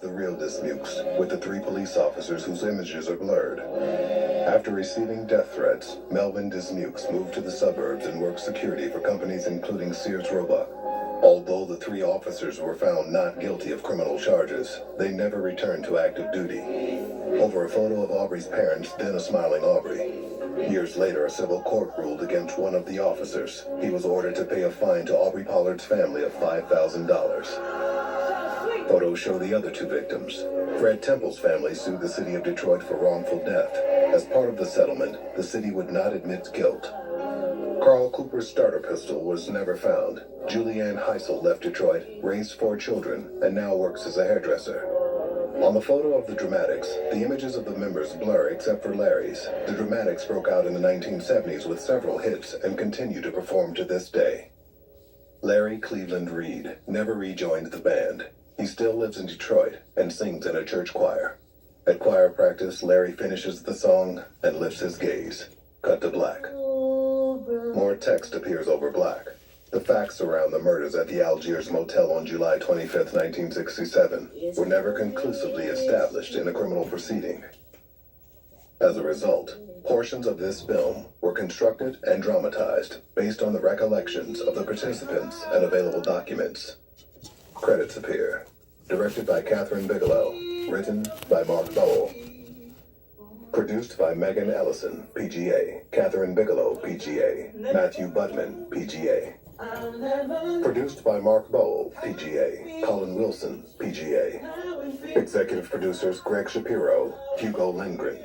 the real Dismukes, with the 3 police officers whose images are blurred. After receiving death threats, Melvin Dismukes moved to the suburbs and worked security for companies including Sears Roebuck. Although the 3 officers were found not guilty of criminal charges, they never returned to active duty. Over a photo of Aubrey's parents, then a smiling Aubrey. Years later, a civil court ruled against one of the officers. He was ordered to pay a fine to Aubrey Pollard's family of $5,000. Photos show the other 2 victims. Fred Temple's family sued the city of Detroit for wrongful death. As part of the settlement, the city would not admit guilt. Carl Cooper's starter pistol was never found. Julianne Heisel left Detroit, raised 4 children, and now works as a hairdresser. On the photo of the Dramatics, the images of the members blur except for Larry's. The Dramatics broke out in the 1970s with several hits and continue to perform to this day. Larry Cleveland Reed never rejoined the band. He still lives in Detroit and sings in a church choir. At choir practice, Larry finishes the song and lifts his gaze. Cut to black. More text appears over black. The facts around the murders at the Algiers Motel on July 25, 1967 were never conclusively established in a criminal proceeding. As a result, portions of this film were constructed and dramatized based on the recollections of the participants and available documents. Credits appear. Directed by Catherine Bigelow. Written by Mark Bowl. Produced by Megan Ellison, PGA. Catherine Bigelow, PGA. Matthew Budman, PGA. Produced by Mark Bowl, PGA. Colin Wilson, PGA. Executive producers Greg Shapiro, Hugo Lindgren.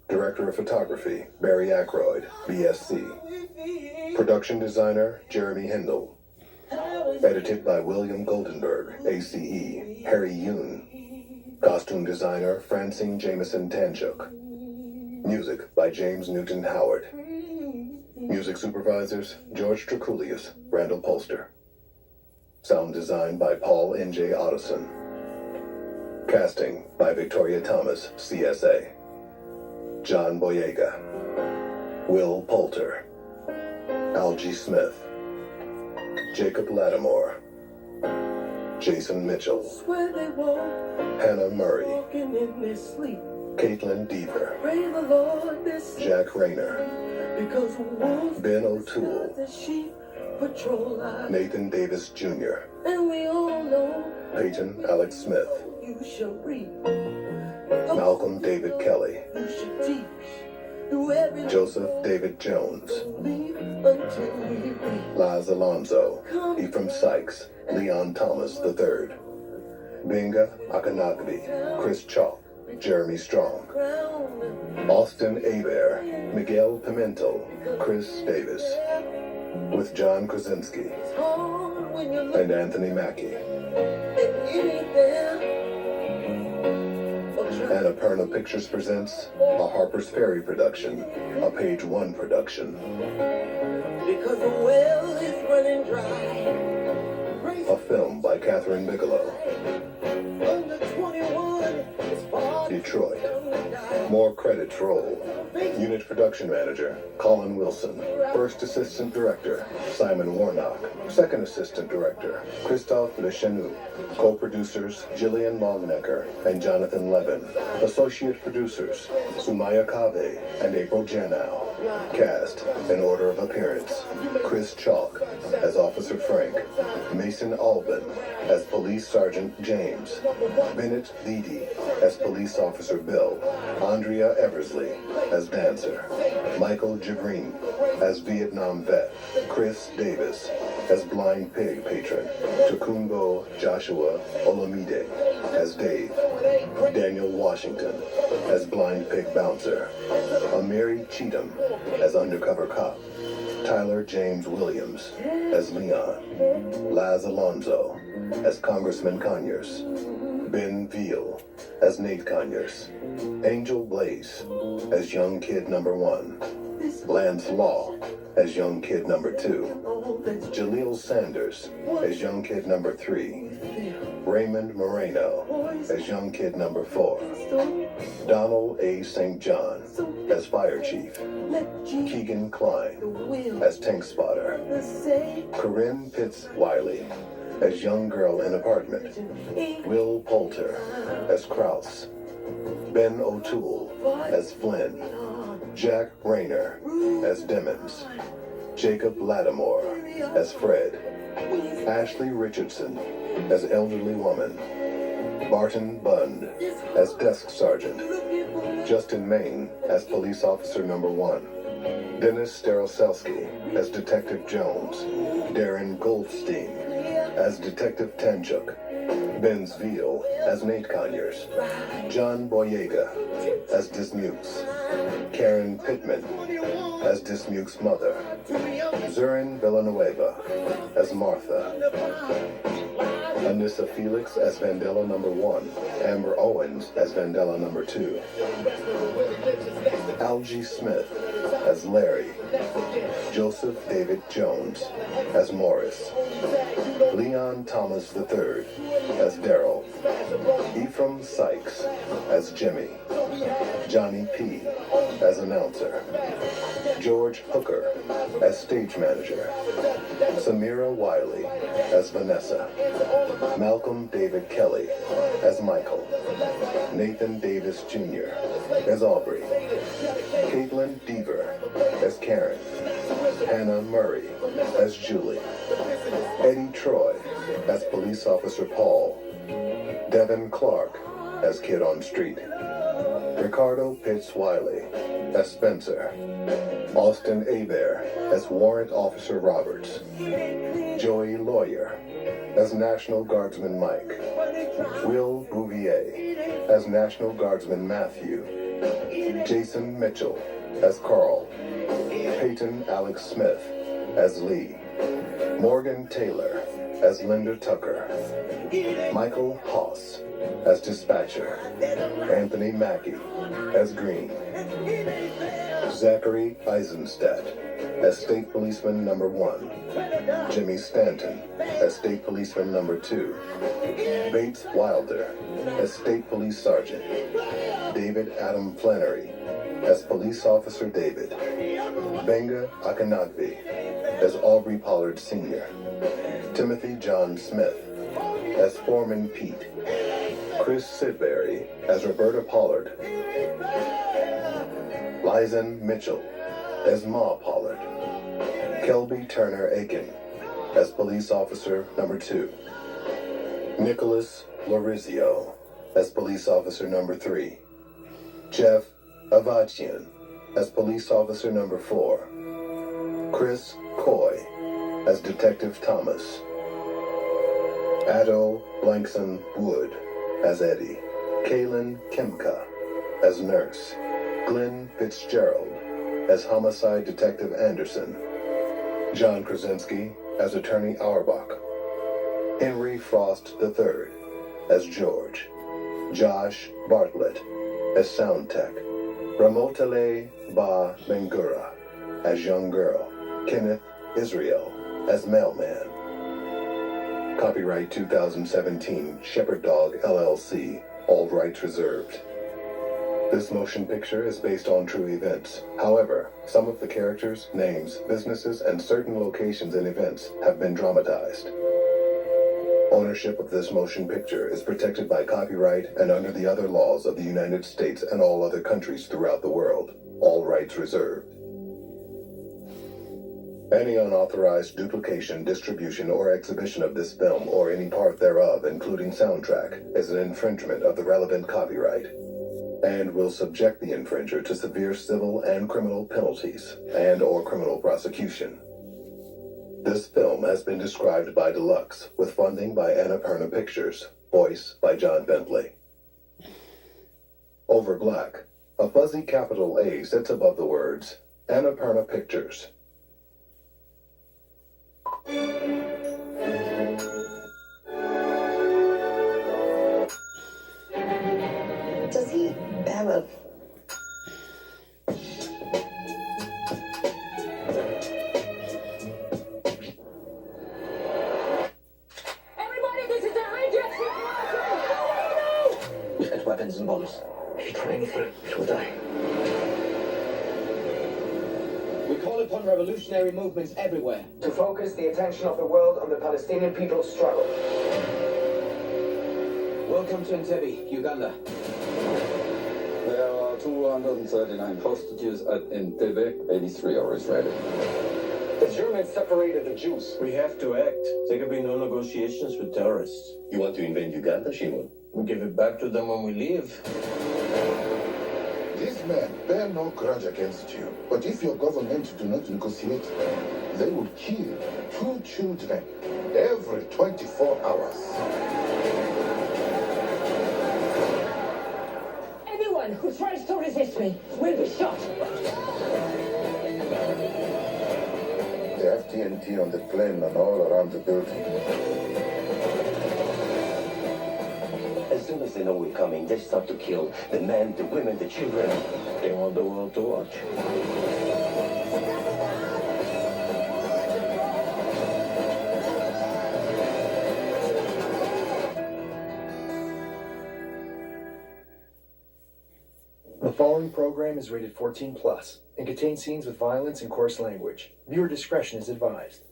Director of Photography, Barry Ackroyd, BSC. Production designer, Jeremy Hindle. Edited by William Goldenberg, ACE, Harry Yoon. Costume designer, Francine Jameson Tanchuk. Music by James Newton Howard. Music supervisors, George Trakulius, Randall Polster. Sound design by Paul N.J. Otteson. Casting by Victoria Thomas, CSA. John Boyega. Will Poulter. Algie Smith. Jacob Lattimore. Jason Mitchell. Hannah Murray. Caitlin Deaver. Jack Rayner. Ben O'Toole. Nathan Davis Jr. Peyton Alex Smith. Malcolm David Kelly. Joseph David Jones. Laz Alonso. Ephraim Sykes. Leon Thomas III. Benga Akanagbe. Chris Chalk. Jeremy Strong. Austin Abair. Miguel Pimento. Chris Davis. With John Krasinski. And Anthony Mackie. Annapurna Pictures presents a Harper's Ferry production, a Page One production. Because the well is running dry. A film by Catherine Bigelow. Detroit. More credits roll. Unit Production Manager, Colin Wilson. First Assistant Director, Simon Warnock. Second Assistant Director, Christophe Lechenou. Co-producers, Gillian Longnecker and Jonathan Levin. Associate producers, Sumaya Kave and April Janow. Cast, in order of appearance, Chris Chalk as Officer Frank. Mason Albin as Police Sergeant James. Bennett Leedy as Police Officer Bill. Andrea Eversley as Dancer. Michael Jagreen as Vietnam vet. Chris Davis as Blind Pig patron. Takumbo Joshua Olamide as Dave. Daniel Washington as Blind Pig bouncer. Amiri Cheatham as undercover cop. Tyler James Williams as Leon. Laz Alonso as Congressman Conyers. Ben Veal as Nate Conyers. Angel Blaze as Young Kid Number 1. Lance Law as Young Kid Number 2. Jaleel Sanders as Young Kid Number 3. Raymond Moreno as Young Kid Number 4. Donald A. St. John as Fire Chief. Keegan Klein as Tank Spotter. Corinne Pitts Wiley as young girl in apartment. Will Poulter as Kraus. Ben O'Toole as Flynn. Jack Rayner as Demmons. Jacob Lattimore as Fred. Ashley Richardson as elderly woman. Barton Bund as desk sergeant. Justin Main as police officer number 1. Dennis Staroselsky as Detective Jones. Darren Goldstein as Detective Tanchuk. Ben Zviel as Nate Conyers. John Boyega as Dismukes. Karen Pittman as Dismuke's mother. Zurin Villanueva as Martha. Anissa Felix as Vandella number 1. Amber Owens as Vandella number 2. Algie Smith as Larry. Joseph David Jones as Morris. Leon Thomas III as Daryl. Ephraim Sykes as Jimmy. Johnny P. as announcer. George Hooker as stage manager. Samira Wiley as Vanessa. Malcolm David Kelly as Michael. Nathan Davis Jr. as Aubrey. Caitlin Deaver as Karen. Hannah Murray as Julie. Eddie Troy as Police Officer Paul. Devin Clark as Kid on Street. Ricardo Pitts Wiley as Spencer. Austin Hebert as Warrant Officer Roberts. Joey Lawyer as National Guardsman Mike. Will Bouvier as National Guardsman Matthew. Jason Mitchell as Carl. Peyton Alex Smith as Lee. Morgan Taylor as Linda Tucker. Michael Haas as Dispatcher. Anthony Mackie as Green. Zachary Eisenstadt as State Policeman number 1. Jimmy Stanton as State Policeman number 2. Bates Wilder as State Police Sergeant. David Adam Flannery as Police Officer David. Benga Akanagvi as Aubrey Pollard Sr. Timothy John Smith as Foreman Pete. Chris Sidbury as Roberta Pollard. Lizen Mitchell as Ma Pollard. Kelby Turner Aiken as Police Officer number 2. Nicholas Lorizio as Police Officer number 3. Jeff Avachian as Police Officer number 4. Chris Coy as Detective Thomas. Addo Blankson Wood as Eddie. Kaylin Kimka as Nurse. Glenn Fitzgerald as Homicide Detective Anderson. John Krasinski as Attorney Auerbach. Henry Frost III as George. Josh Bartlett as Sound Tech. Ramotele Ba Bengura as Young Girl. Kenneth Israel as Mailman. Copyright 2017 Shepherd Dog LLC. All rights reserved. This motion picture is based on true events. However, some of the characters, names, businesses, and certain locations and events have been dramatized. Ownership of this motion picture is protected by copyright and under the other laws of the United States and all other countries throughout the world. All rights reserved. Any unauthorized duplication, distribution, or exhibition of this film or any part thereof, including soundtrack, is an infringement of the relevant copyright and will subject the infringer to severe civil and criminal penalties and/or criminal prosecution. This film has been described by Deluxe, with funding by Annapurna Pictures, voice by John Bentley. Over black, a fuzzy capital A sits above the words Annapurna Pictures. Does he have a... Everybody, this is a hijacking! He's got weapons and bullets. He's training for it. He'll die. We call upon revolutionary movements everywhere to focus the attention of the world on the Palestinian people's struggle. Welcome to Entebbe, Uganda. There are 239 hostages at Entebbe. 83 are Israeli. The Germans separated the Jews. We have to act. There can be no negotiations with terrorists. You want to invade Uganda, Shimon? We give it back to them when we leave. These men bear no grudge against you. But if your government do not negotiate, they will kill 2 children every 24 hours. Anyone who tries to resist me will be shot. They have TNT on the plane and all around the building. As soon as they know we're coming, they start to kill the men, the women, the children. They want the world to watch. The following program is rated 14+ and contains scenes with violence and coarse language. Viewer discretion is advised.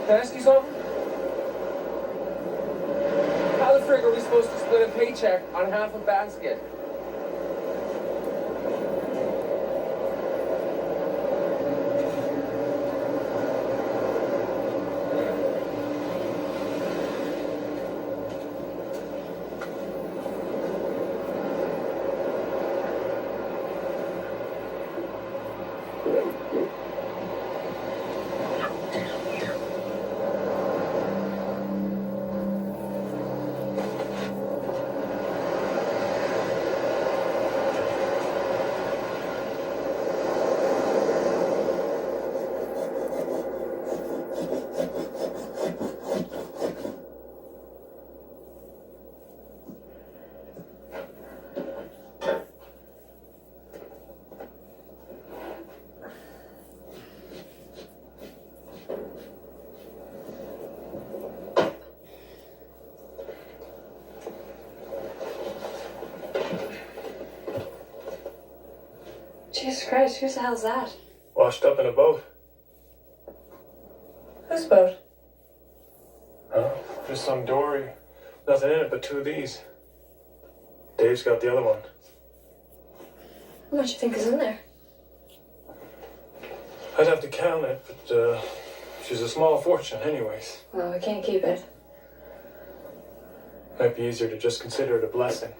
Can I ask you something? How the frig are we supposed to split a paycheck on half a basket? Jesus Christ, who the hell's that? Washed up in a boat. Whose boat? Huh? Just some dory. Nothing in it but 2 of these. Dave's got the other one. How much do you think is in there? I'd have to count it, but she's a small fortune anyways. Well, we can't keep it. Might be easier to just consider it a blessing.